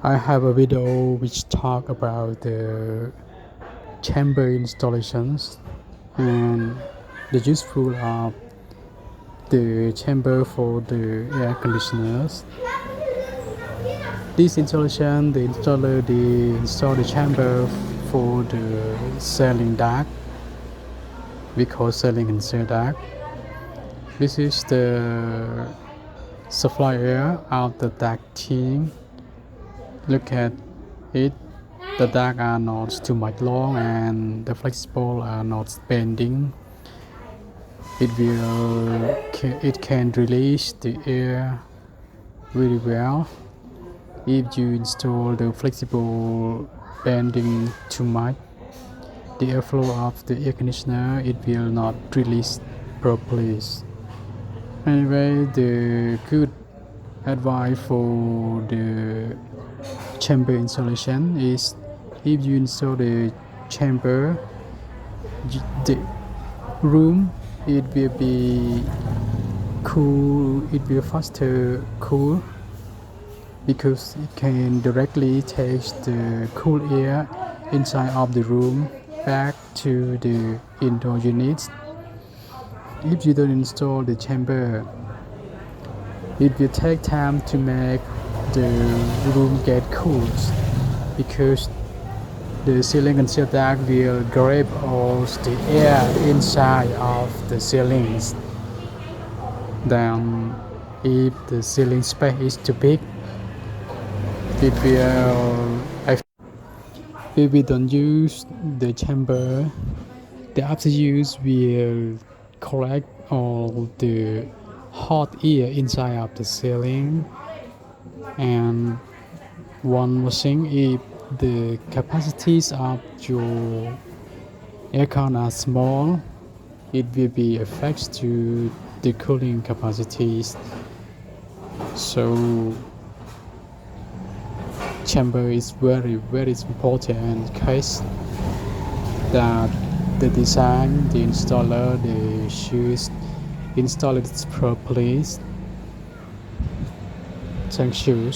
I have a video which talk about the chamber installations and the useful of the chamber for the air conditioners. This installation, the installer install the chamber for the ceiling duct. We call ceiling conceal duct. This is the supply air of the ducting. Look at it. The duct are not too much long and the flexible are not bending. It can release the air very well. If you install the flexible bending too much, the airflow of the air conditioner it will not release properly. Anyway, the good advice for the chamber installation is if you install the chamber, the room it will be cool, it will faster cool because it can directly take the cool air inside of the room back to the indoor units. If you don't install the chamber, it will take time to make the room get cool because the ceiling conceal duct will grab all the air inside of the ceilings. Then, if the ceiling space is too big, it will. If we don't use the chamber, the FCUs will collect all the hot air inside of the ceiling. And one more thing, if the capacities of your aircon are small, it will be affects to the cooling capacities. So chamber is very important in case that the design, the installer, they should install it properly. Thank you.